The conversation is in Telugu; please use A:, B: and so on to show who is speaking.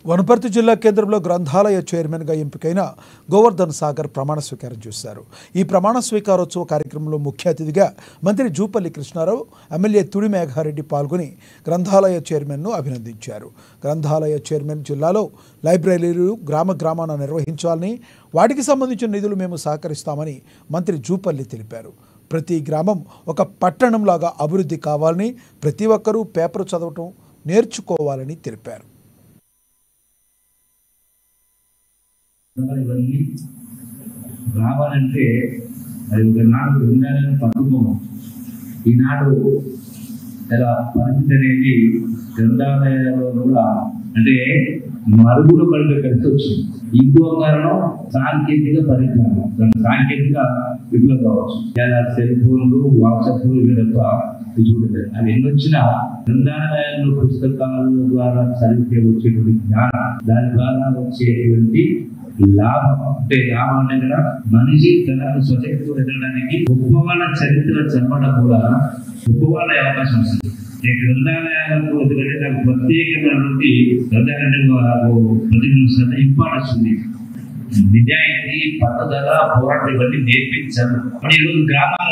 A: వనపర్తి జిల్లా కేంద్రంలో గ్రంథాలయ చైర్మన్గా ఎంపికైన గోవర్ధన్ సాగర్ ప్రమాణ స్వీకారం చేశారు. ఈ ప్రమాణ స్వీకారోత్సవ కార్యక్రమంలో ముఖ్య అతిథిగా మంత్రి జూపల్లి కృష్ణారావు, ఎమ్మెల్యే తుడి మేఘారెడ్డి పాల్గొని గ్రంథాలయ చైర్మన్ను అభినందించారు. గ్రంథాలయ చైర్మన్ జిల్లాలో లైబ్రరీలు గ్రామాన నిర్వహించాలని, వాటికి సంబంధించిన నిధులు మేము సహకరిస్తామని మంత్రి జూపల్లి తెలిపారు. ప్రతి గ్రామం ఒక పట్టణంలాగా అభివృద్ధి కావాలని, ప్రతి ఒక్కరూ పేపర్ చదవటం నేర్చుకోవాలని తెలిపారు.
B: ఇవన్నీ రావాలంటే అది ఒకనాడు ఉండాలని పట్టుకోము. ఈనాడు ఇలా పరిస్థితి అనేది గ్రంథాలయాల్లో కూడా అంటే మరుగున పడిన కలిసి వచ్చింది. ఇంకో కారణం సాంకేతిక పరిజ్ఞానం, సాంకేతిక విప్లవం కావచ్చు. ఇలా సెల్ ఫోన్లు, వాట్సాప్లు ఇవి తప్ప చూడలేదు. అవి ఎన్ని వచ్చినా గ్రంథాలయాల్లో పుస్తకాల ద్వారా చదివితే వచ్చేటువంటి జ్ఞానం, దాని ద్వారా వచ్చేటువంటి లాభం అంటే లాభం అంటే కదా మనిషి తనకు స్వశక్తితో ఎదగడానికి గొప్ప వాళ్ళ చరిత్ర చదవడం కూడా గొప్ప వాళ్ళ అవకాశం వస్తుంది. గ్రంథాలయాలకు ఎందుకంటే నాకు ప్రత్యేకమైనటువంటి గ్రంథాలయంటే ఇంపార్టెన్స్ ఉంది. నిజాయితీ, పట్టుదల, పోరాటం ఇవన్నీ నేర్పించాను. ఈరోజు గ్రామాల